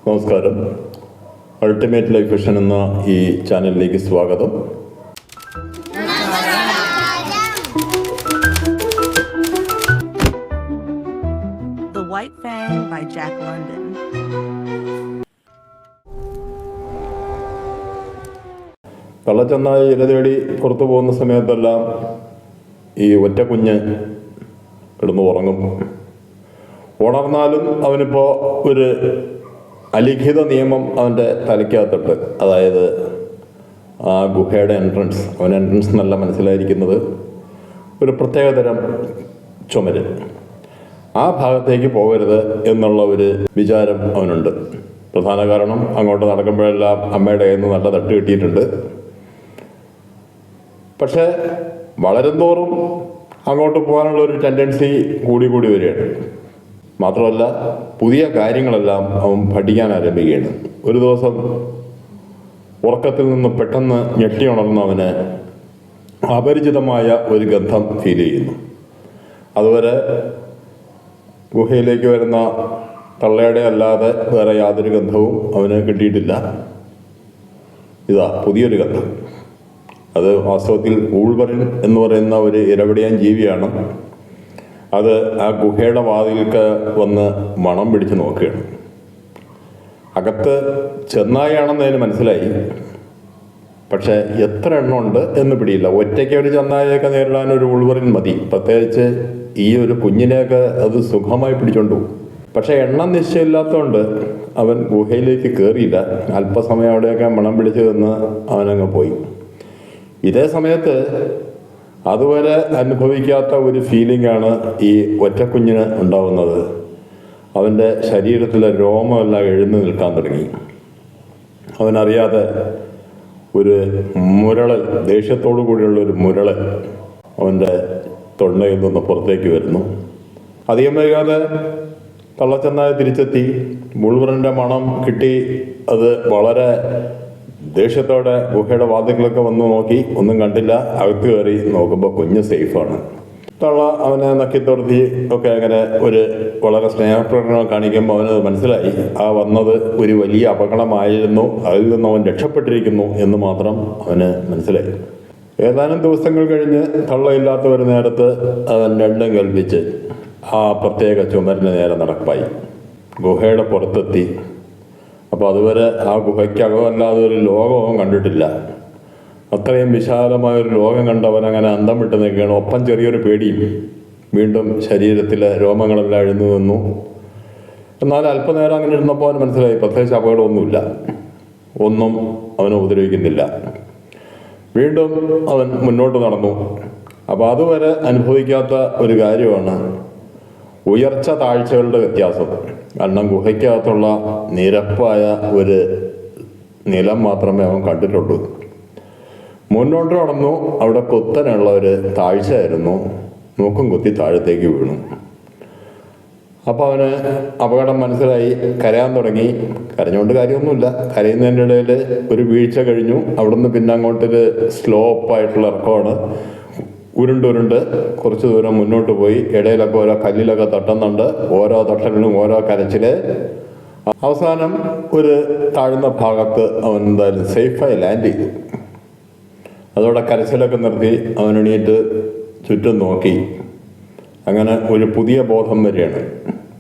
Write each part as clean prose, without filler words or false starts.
നമസ്കാരം. Ultimate life vision എന്ന ഈ ചാനലിലേക്ക് സ്വാഗതം. The White Fang by Jack London. കള്ളച്ചെന്നായി ഇര തേടി പുറത്തു പോകുന്ന സമയത്തെല്ലാം ഈ ഒറ്റ കുഞ്ഞ് കിടന്ന് ഉറങ്ങും. ഉണർന്നാലും അവനിപ്പോൾ ഒരു അലിഖിത നിയമം അവൻ്റെ തലയ്ക്കകത്തുണ്ട്. അതായത് ആ ഗുഹയുടെ എൻട്രൻസ്, അവൻ എൻട്രൻസ് എന്നല്ല മനസ്സിലായിരിക്കുന്നത്, ഒരു പ്രത്യേകതരം ചുമര്, ആ ഭാഗത്തേക്ക് പോകരുത് എന്നുള്ള ഒരു വിചാരം അവനുണ്ട്. പ്രധാന കാരണം അങ്ങോട്ട് നടക്കുമ്പോഴെല്ലാം അമ്മയുടെ കയ്യിൽ നിന്ന് നല്ല തട്ട് കിട്ടിയിട്ടുണ്ട്. പക്ഷേ വളരുംതോറും അങ്ങോട്ട് പോകാനുള്ള ഒരു ടെൻഡൻസി കൂടി വരികയാണ്. മാത്രമല്ല പുതിയ കാര്യങ്ങളെല്ലാം അവൻ പഠിക്കാൻ ആരംഭിക്കുകയാണ്. ഒരു ദിവസം ഉറക്കത്തിൽ നിന്ന് പെട്ടെന്ന് ഞെട്ടി ഉണർന്നവന് അപരിചിതമായ ഒരു ഗന്ധം ഫീൽ ചെയ്യുന്നു. അതുവരെ ഗുഹയിലേക്ക് വരുന്ന തള്ളയുടെ അല്ലാതെ വേറെ യാതൊരു ഗന്ധവും അവന് കിട്ടിയിട്ടില്ല. ഇതാ പുതിയൊരു ഗന്ധം. അത് വാസ്തവത്തിൽ ഊൾവറിൻ എന്ന് പറയുന്ന ഒരു ഇരപിടിയാൻ ജീവിയാണ്. അത് ആ ഗുഹയുടെ വാതിൽക്ക് വന്ന് മണം പിടിച്ച് നോക്കുകയാണ്. അകത്ത് ചെന്നായാണെന്ന് അതിന് മനസ്സിലായി. പക്ഷെ എത്ര എണ്ണം ഉണ്ട് എന്ന് പിടിയില്ല. ഒറ്റയ്ക്ക് ഒരു ചെന്നായൊക്കെ നേരിടാൻ ഒരു ഉൾവറിൻ മതി. പ്രത്യേകിച്ച് ഈ ഒരു കുഞ്ഞിനെയൊക്കെ അത് സുഖമായി പിടിച്ചോണ്ടു. പക്ഷെ എണ്ണം നിശ്ചയമില്ലാത്തതുകൊണ്ട് അവൻ ഗുഹയിലേക്ക് കയറിയില്ല. അല്പസമയം അവിടെയൊക്കെ മണം പിടിച്ച് നിന്ന് അവനങ്ങ് പോയി. ഇതേ സമയത്ത് അതുവരെ അനുഭവിക്കാത്ത ഒരു ഫീലിംഗാണ് ഈ ഒറ്റക്കുഞ്ഞിന് ഉണ്ടാവുന്നത്. അവൻ്റെ ശരീരത്തിലെ രോമമെല്ലാം എഴുന്നു നിൽക്കാൻ തുടങ്ങി. അവനറിയാതെ ഒരു മുരളൽ, ദേഷ്യത്തോടു കൂടിയുള്ളൊരു മുരളൽ അവൻ്റെ തൊണ്ടയിൽ നിന്ന് പുറത്തേക്ക് വരുന്നു. അധികം വൈകാതെ തള്ളച്ചെന്നായ തിരിച്ചെത്തി. മുൾവറിൻ്റെ മണം കിട്ടി. അത് വളരെ ദേഷ്യത്തോടെ ഗുഹയുടെ വാതിൽകളൊക്കെ വന്ന് നോക്കി, ഒന്നും കണ്ടില്ല. അകത്ത് കയറി നോക്കുമ്പോൾ കുഞ്ഞ് സേഫാണ്. തള്ള അവനെ നക്കിത്തുടത്തി ഒക്കെ അങ്ങനെ ഒരു വളരെ സ്നേഹപ്രകടനം കാണിക്കുമ്പോൾ അവന് മനസ്സിലായി ആ വന്നത് ഒരു വലിയ അപകടമായിരുന്നു, അതിൽ നിന്ന് അവൻ രക്ഷപ്പെട്ടിരിക്കുന്നു എന്ന് മാത്രം അവന് മനസ്സിലായി. ഏതാനും ദിവസങ്ങൾ കഴിഞ്ഞ് തള്ളയില്ലാത്ത ഒരു നേരത്ത് അവൻ രണ്ടും കൽപ്പിച്ച് ആ പ്രത്യേക ചുമരിന് നേരെ നടപ്പായി. ഗുഹയുടെ പുറത്തെത്തി. അപ്പോൾ അതുവരെ ആ ഗുഹയ്ക്കകമല്ലാതെ ഒരു ലോകവും കണ്ടിട്ടില്ല. അത്രയും വിശാലമായൊരു ലോകം കണ്ടവനങ്ങനെ അന്തം വിട്ട് നിൽക്കുകയാണ്. ഒപ്പം ചെറിയൊരു പേടിയും. വീണ്ടും ശരീരത്തിലെ രോമങ്ങളെല്ലാം എഴുന്നു നിന്നു. എന്നാൽ അല്പനേരം അങ്ങനെ ഇരുന്നപ്പോൾ അവന് മനസ്സിലായി പ്രത്യേകിച്ച് അപകടമൊന്നുമില്ല, ഒന്നും അവനെ ഉപദ്രവിക്കുന്നില്ല. വീണ്ടും അവൻ മുന്നോട്ട് നടന്നു. അപ്പോൾ അതുവരെ അനുഭവിക്കാത്ത ഒരു കാര്യമാണ് ഉയർച്ച താഴ്ചകളുടെ വ്യത്യാസം. കാരണം ഗുഹയ്ക്കകത്തുള്ള നിരപ്പായ ഒരു നിലം മാത്രമേ അവൻ കണ്ടിട്ടുള്ളൂ. മുന്നോട്ട് നടന്നു. അവിടെ കുത്തനുള്ള ഒരു താഴ്ചയായിരുന്നു. മൂക്കും കുത്തി താഴത്തേക്ക് വീണു. അപ്പോൾ അവന് അപകടം മനസ്സിലായി. കരയാൻ തുടങ്ങി. കരഞ്ഞുകൊണ്ട് കാര്യമൊന്നുമില്ല. കരയുന്നതിൻ്റെ ഇടയിൽ ഒരു വീഴ്ച കഴിഞ്ഞു. അവിടുന്ന് പിന്നെ അങ്ങോട്ടൊരു സ്ലോപ്പായിട്ടുള്ള ഇറക്കമാണ്. ഉരുണ്ട് കുറച്ച് ദൂരം മുന്നോട്ട് പോയി. ഇടയിലൊക്കെ ഓരോ കല്ലിലൊക്കെ തട്ടുന്നുണ്ട്. ഓരോ തട്ടലിനും ഓരോ കരച്ചില്. അവസാനം ഒരു താഴ്ന്ന ഭാഗത്ത് അവൻ എന്തായാലും സേഫായി ലാൻഡ് ചെയ്തു. അതോടെ കരച്ചിലൊക്കെ നിർത്തി അവൻ എണീറ്റ് ചുറ്റും നോക്കി. അങ്ങനെ ഒരു പുതിയ ബോധം വരികയാണ്,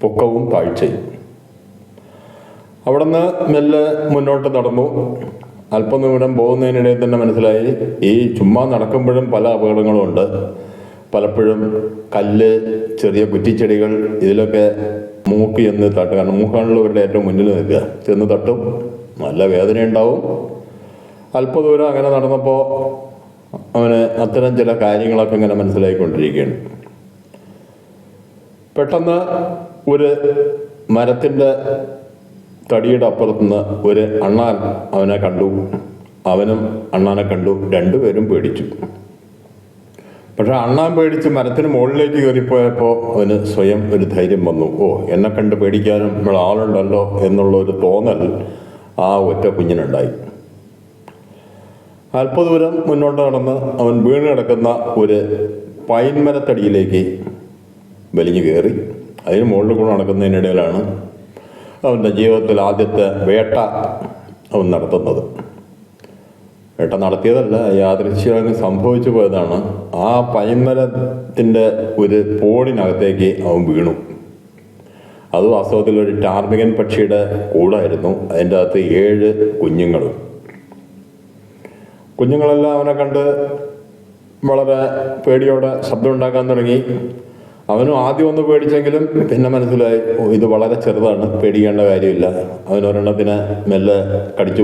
പൊക്കവും താഴ്ചയും. അവിടുന്ന് മെല്ലെ മുന്നോട്ട് നടന്നു. അല്പം ദൂരം പോകുന്നതിനിടയിൽ തന്നെ മനസ്സിലായി ഈ ചുമ്മാ നടക്കുമ്പോഴും പല അപകടങ്ങളും ഉണ്ട്. പലപ്പോഴും കല്ല്, ചെറിയ കുറ്റിച്ചെടികൾ, ഇതിലൊക്കെ മൂക്ക് ചെന്ന് തട്ടുക. കാരണം മൂക്കാണുള്ളവരുടെ ഏറ്റവും മുന്നിൽ നിൽക്കുക. ചെന്ന് തട്ടും, നല്ല വേദനയുണ്ടാവും. അല്പദൂരം അങ്ങനെ നടന്നപ്പോൾ അവന് അത്തരം ചില കാര്യങ്ങളൊക്കെ ഇങ്ങനെ മനസ്സിലായിക്കൊണ്ടിരിക്കുകയാണ്. പെട്ടെന്ന് ഒരു മരത്തിൻ്റെ തടിയുടെ അപ്പുറത്തുനിന്ന് ഒരു അണ്ണാൻ അവനെ കണ്ടു. അവനും അണ്ണാനെ കണ്ടു. രണ്ടുപേരും പേടിച്ചു. പക്ഷെ അണ്ണാൻ പേടിച്ച് മരത്തിന് മുകളിലേക്ക് കയറിപ്പോയപ്പോൾ അവന് സ്വയം ഒരു ധൈര്യം വന്നു. ഓ, എന്നെ കണ്ട് പേടിക്കാനും ഇവിടെ ആളുണ്ടല്ലോ എന്നുള്ള ഒരു തോന്നൽ ആ ഒറ്റ കുഞ്ഞിനുണ്ടായി. അല്പദൂരം മുന്നോട്ട് നടന്ന് അവൻ വീണ് കിടക്കുന്ന ഒരു പൈൻ മരത്തടിയിലേക്ക് വലിഞ്ഞു കയറി. അതിന് മുകളിൽ കൂടെ നടക്കുന്നതിനിടയിലാണ് അവൻ്റെ ജീവിതത്തിൽ ആദ്യത്തെ വേട്ട അവൻ നടത്തുന്നത്. വേട്ട നടത്തിയതല്ല, യാദൃശ്ചികമായി സംഭവിച്ചു പോയതാണ്. ആ പൈൻമരത്തിൻ്റെ ഒരു പോടിനകത്തേക്ക് അവൻ വീണു. അത് വാസ്തവത്തിൽ ഒരു ടാർമികൻ പക്ഷിയുടെ കൂടായിരുന്നു. അതിൻ്റെ അകത്ത് 7 കുഞ്ഞുങ്ങളും. കുഞ്ഞുങ്ങളെല്ലാം അവനെ കണ്ട് വളരെ പേടിയോടെ ശബ്ദം ഉണ്ടാക്കാൻ തുടങ്ങി. അവനും ആദ്യം ഒന്ന് പേടിച്ചെങ്കിലും പിന്നെ മനസ്സിലായി, ഇത് വളരെ ചെറുതാണ്, പേടിക്കേണ്ട കാര്യമില്ല. അവനൊരെണ്ണത്തിനെ മെല്ലെ കടിച്ചു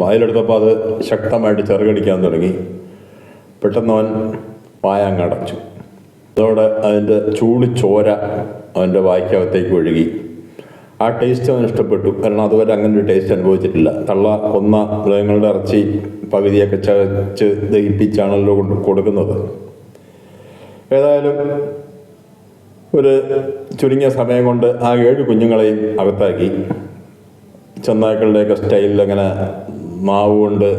വായിലെടുത്തപ്പോൾ അത് ശക്തമായിട്ട് ചെറുകടിക്കാൻ തുടങ്ങി. പെട്ടെന്ന് അവൻ വായ അങ്ങടച്ചു. അതോടെ അതിൻ്റെ ചൂട് ചോര അവൻ്റെ വായ്ക്കകത്തേക്ക് ഒഴുകി. ആ ടേസ്റ്റ് അവന് ഇഷ്ടപ്പെട്ടു. കാരണം അതുവരെ അങ്ങനെ ഒരു ടേസ്റ്റ് അനുഭവിച്ചിട്ടില്ല. തള്ള കൊന്ന മൃഗങ്ങളുടെ ഇറച്ചി പകുതിയൊക്കെ ചതച്ച് ദഹിപ്പിച്ചാണല്ലോ കൊടുക്കുന്നത്. ഏതായാലും ഒരു ചുരുങ്ങിയ സമയം കൊണ്ട് ആ 7 കുഞ്ഞുങ്ങളെയും അകത്താക്കി. ചെന്നായ്ക്കളുടെയൊക്കെ സ്റ്റൈലിൽ അങ്ങനെ മാവ് കൊണ്ട്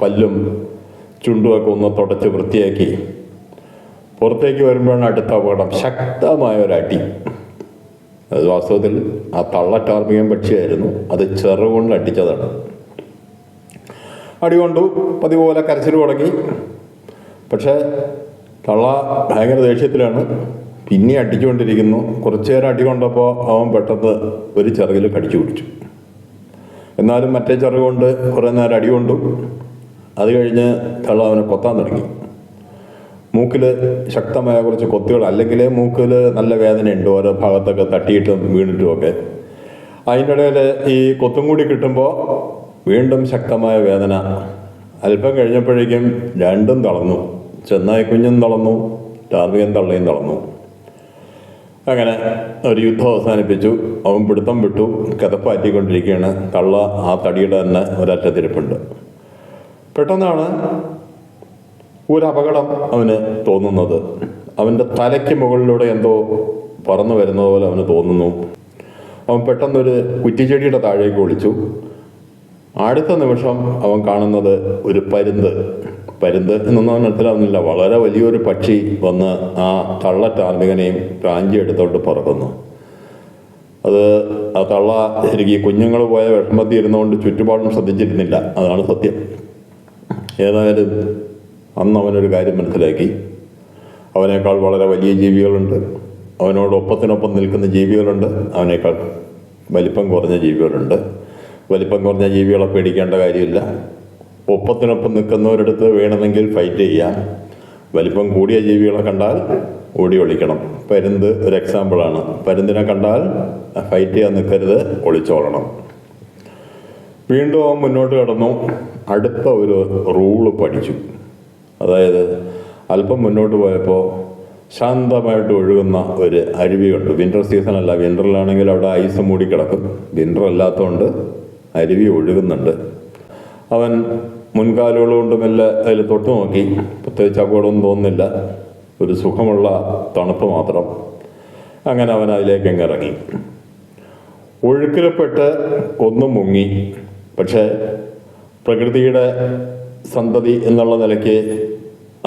പല്ലും ചുണ്ടുമൊക്കെ ഒന്ന് തുടച്ച് വൃത്തിയാക്കി പുറത്തേക്ക് വരുമ്പോഴാണ് അടുത്ത അപകടം. ശക്തമായ ഒരടി. അത് വാസ്തവത്തിൽ ആ തള്ള ടാർമികൻ പക്ഷിയായിരുന്നു. അത് ചെറുകൊണ്ട് അടിച്ചതാണ്. അടി കൊണ്ടു, പതിപോലെ കരച്ചിൽ തുടങ്ങി. പക്ഷേ തള്ള ഭയങ്കര ദേഷ്യത്തിലാണ്. പിന്നെ അടിച്ചുകൊണ്ടിരിക്കുന്നു. കുറച്ചു നേരം അടി കൊണ്ടപ്പോൾ അവൻ പെട്ടെന്ന് ഒരു ചിറകിൽ കടിച്ചു പിടിച്ചു. എന്നാലും മറ്റേ ചിറകുകൊണ്ട് കുറേ നേരം അടി കൊണ്ടു. അത് കഴിഞ്ഞ് തള്ള അവനെ കൊത്താൻ തുടങ്ങി. മൂക്കിൽ ശക്തമായ കുറച്ച് കൊത്തുകൾ, അല്ലെങ്കിൽ മൂക്കിൽ നല്ല വേദനയുണ്ട്, ഓരോ ഭാഗത്തൊക്കെ തട്ടിയിട്ടും വീണിട്ടുമൊക്കെ. അതിൻ്റെ ഇടയിൽ ഈ കൊത്തും കൂടി കിട്ടുമ്പോൾ വീണ്ടും ശക്തമായ വേദന. അല്പം കഴിഞ്ഞപ്പോഴേക്കും രണ്ടും തളർന്നു. ചെന്നായി കുഞ്ഞും തളർന്നു, ടാർമികൻ തള്ളയും തളർന്നു. അങ്ങനെ ഒരു യുദ്ധം അവസാനിപ്പിച്ചു. അവൻ പിടുത്തം വിട്ടു, കിതപ്പാറ്റിക്കൊണ്ടിരിക്കുകയാണ്. തള്ള ആ തടിയുടെ തന്നെ ഒരറ്റത്തിരിപ്പുണ്ട്. പെട്ടെന്നാണ് ഒരു അപകടം അവന് തോന്നുന്നത്. അവൻ്റെ തലയ്ക്ക് മുകളിലൂടെ എന്തോ പറന്നു വരുന്നത് പോലെ അവന് തോന്നുന്നു. അവൻ പെട്ടെന്നൊരു കുറ്റിച്ചെടിയുടെ താഴേക്ക് ഒളിച്ചു. അടുത്ത നിമിഷം അവൻ കാണുന്നത് ഒരു പരുന്ത് എന്നൊന്നും അവൻ മനസ്സിലാവുന്നില്ല. വളരെ വലിയൊരു പക്ഷി വന്ന് ആ തള്ള ടാർമികനെയും പ്രാഞ്ചി എടുത്തോട്ട് പറക്കുന്നു. അത് ആ തള്ള ശരിക്കും കുഞ്ഞുങ്ങൾ പോയ വിഷമത്തിൽ ഇരുന്നുകൊണ്ട് ചുറ്റുപാടും ശ്രദ്ധിച്ചിരുന്നില്ല. അതാണ് സത്യം. ഏതായാലും അന്ന് അവനൊരു കാര്യം മനസ്സിലാക്കി. അവനേക്കാൾ വളരെ വലിയ ജീവികളുണ്ട്, അവനോട് ഒപ്പത്തിനൊപ്പം നിൽക്കുന്ന ജീവികളുണ്ട്, അവനേക്കാൾ വലിപ്പം കുറഞ്ഞ ജീവികളുണ്ട്. വലിപ്പം കുറഞ്ഞ ജീവികളെ പേടിക്കേണ്ട കാര്യമില്ല. ഒപ്പത്തിനൊപ്പം നിൽക്കുന്നവരടുത്ത് വേണമെങ്കിൽ ഫൈറ്റ് ചെയ്യാം. വലിപ്പം കൂടിയ ജീവികളെ കണ്ടാൽ ഓടി ഒളിക്കണം. പരുന്ത് ഒരു എക്സാമ്പിളാണ്. പരുന്തിനെ കണ്ടാൽ ഫൈറ്റ് ചെയ്യാൻ നിൽക്കരുത്, ഒളിച്ചോളണം. വീണ്ടും അവൻ മുന്നോട്ട് കടന്നു. അടുത്ത ഒരു റൂള് പഠിച്ചു. അതായത് അല്പം മുന്നോട്ട് പോയപ്പോൾ ശാന്തമായിട്ട് ഒഴുകുന്ന ഒരു അരുവി കണ്ടു. വിൻ്റർ സീസണല്ല, വിൻ്ററിലാണെങ്കിൽ അവിടെ ഐസ് മൂടിക്കിടക്കും. വിൻ്റർ അല്ലാത്തതുകൊണ്ട് അരുവി ഒഴുകുന്നുണ്ട്. അവൻ മുൻകാലുകൾ കൊണ്ട് മെല്ലെ അതിൽ തൊട്ട് നോക്കി. പ്രത്യേകിച്ച് അപകടമൊന്നും തോന്നുന്നില്ല, ഒരു സുഖമുള്ള തണുപ്പ് മാത്രം. അങ്ങനെ അവൻ അതിലേക്ക് ഇറങ്ങി. ഒഴുക്കിൽപ്പെട്ട് ഒന്നും മുങ്ങി. പക്ഷേ പ്രകൃതിയുടെ സന്തതി എന്നുള്ള നിലയ്ക്ക്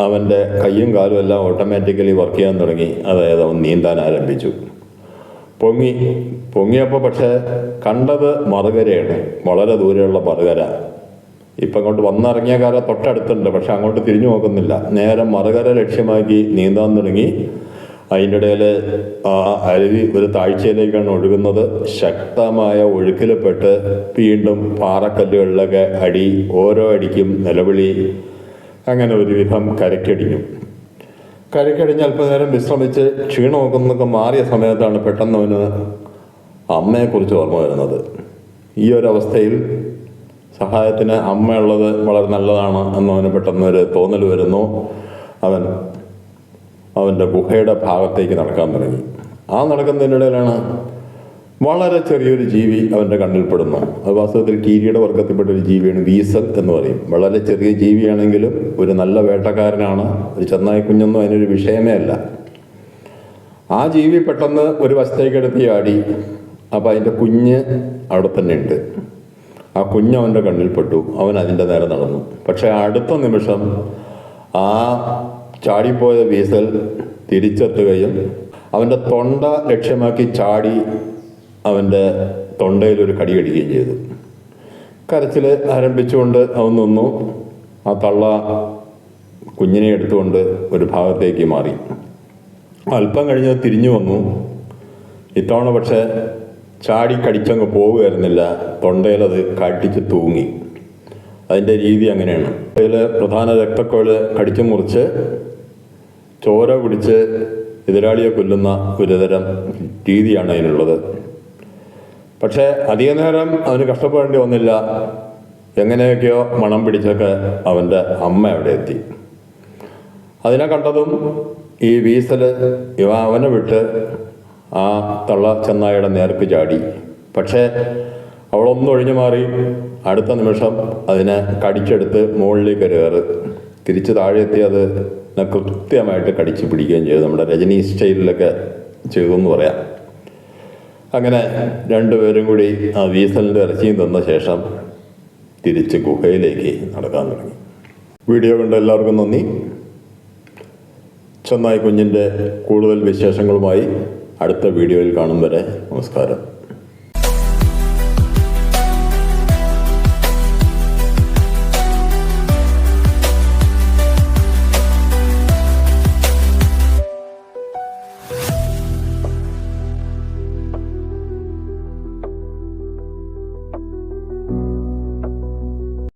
അവൻ്റെ കയ്യും കാലും എല്ലാം ഓട്ടോമാറ്റിക്കലി വർക്ക് ചെയ്യാൻ തുടങ്ങി. അതായത് അവൻ നീന്താൻ ആരംഭിച്ചു. പൊങ്ങിയപ്പോൾ പക്ഷേ കണ്ടത് മറുകരയാണ്, വളരെ ദൂരെയുള്ള മറുകര. ഇപ്പം അങ്ങോട്ട് വന്നിറങ്ങിയ കര തൊട്ടടുത്തുണ്ട്, പക്ഷെ അങ്ങോട്ട് തിരിഞ്ഞു നോക്കുന്നില്ല. നേരെ മറുകര ലക്ഷ്യമാക്കി നീന്താൻ തുടങ്ങി. അതിൻ്റെ ഇടയിൽ ആ അരുവി ഒരു താഴ്ചയിലേക്കാണ് ഒഴുകുന്നത്. ശക്തമായ ഒഴുക്കിൽപ്പെട്ട് വീണ്ടും പാറക്കല്ലുകളിലൊക്കെ അടി, ഓരോ അടിക്കും നിലവിളി. അങ്ങനെ ഒരുവിധം കരയ്ക്കടിഞ്ഞു. അല്പനേരം വിശ്രമിച്ച് ക്ഷീണമൊക്കെ മാറിയ സമയത്താണ് പെട്ടെന്ന് അവന് അമ്മയെക്കുറിച്ച് ഓർമ്മ വരുന്നത്. ഈ ഒരവസ്ഥയിൽ സഹായത്തിന് അമ്മയുള്ളത് വളരെ നല്ലതാണ് എന്നവന് പെട്ടെന്നൊരു തോന്നൽ വരുന്നു. അവൻ്റെ ഗുഹയുടെ ഭാഗത്തേക്ക് നടക്കാൻ തുടങ്ങി. ആ നടക്കുന്നതിനിടയിലാണ് വളരെ ചെറിയൊരു ജീവി അവൻ്റെ കണ്ണിൽപ്പെടുന്നു. അത് വാസ്തവത്തിൽ കീരിയുടെ വർഗത്തിൽപ്പെട്ട ഒരു ജീവിയാണ്, വീസൽ എന്ന് പറയും. വളരെ ചെറിയ ജീവിയാണെങ്കിലും ഒരു നല്ല വേട്ടക്കാരനാണ്. ഒരു ചെന്നായി കുഞ്ഞൊന്നും അതിനൊരു വിഷയമേ അല്ല. ആ ജീവി പെട്ടെന്ന് ഒരു വശത്തേക്കെടുത്ത് ചാടി. അപ്പോൾ അതിൻ്റെ കുഞ്ഞ് അവിടെ തന്നെ ഉണ്ട്. ആ കുഞ്ഞ് അവൻ്റെ കണ്ണിൽപ്പെട്ടു. അവൻ അതിൻ്റെ നേരെ നടന്നു. പക്ഷേ അടുത്ത നിമിഷം ആ ചാടിപ്പോയ വീസൽ തിരിച്ചെത്തുകയും അവൻ്റെ തൊണ്ട ലക്ഷ്യമാക്കി ചാടി അവൻ്റെ തൊണ്ടയിലൊരു കടി കടിക്കുകയും ചെയ്തു. കരച്ചിൽ ആരംഭിച്ചുകൊണ്ട് അവൻ നിന്നു. ആ തള്ള കുഞ്ഞിനെ എടുത്തുകൊണ്ട് ഒരു ഭാഗത്തേക്ക് മാറി. അല്പം കഴിഞ്ഞ് തിരിഞ്ഞു വന്നു. ഇത്തവണ പക്ഷേ ചാടി കടിച്ചങ്ങ് പോവുകയായിരുന്നില്ല, തൊണ്ടയിലത് കടിച്ച് തൂങ്ങി. അതിൻ്റെ രീതി അങ്ങനെയാണ്. അതിൽ പ്രധാന രക്തക്കോല് കടിച്ചു മുറിച്ച് ചോര കുടിച്ച് എതിരാളിയെ കൊല്ലുന്ന ഒരുതരം രീതിയാണ് അതിനുള്ളത്. പക്ഷേ അധിക നേരം അവന് കഷ്ടപ്പെടേണ്ടി വന്നില്ല. എങ്ങനെയൊക്കെയോ മണം പിടിച്ചൊക്കെ അവൻ്റെ അമ്മ അവിടെ എത്തി. അതിനെ കണ്ടതും ഈ വീസൽ അവനെ വിട്ട് ആ തള്ള ചെന്നായുടെ നേർക്ക് ചാടി. പക്ഷേ അവളൊന്നും ഒഴിഞ്ഞു മാറി. അടുത്ത നിമിഷം അതിനെ കടിച്ചെടുത്ത് മുകളിലേക്ക് കയറ് തിരിച്ച് താഴെ എത്തി അത് കൃത്യമായിട്ട് കടിച്ച് പിടിക്കുകയും ചെയ്തു. നമ്മുടെ രജനി സ്റ്റൈലിലൊക്കെ ചെയ്തു എന്ന് പറയാം. അങ്ങനെ രണ്ടുപേരും കൂടി ആ വീസലിൻ്റെ ഇറച്ചിയും തന്ന ശേഷം തിരിച്ച് ഗുഹയിലേക്ക് നടക്കാൻ തുടങ്ങി. വീഡിയോ കണ്ട എല്ലാവർക്കും നന്ദി. ചെന്നായി കുഞ്ഞിൻ്റെ കൂടുതൽ വിശേഷങ്ങളുമായി അടുത്ത വീഡിയോയിൽ കാണും വരെ നമസ്കാരം.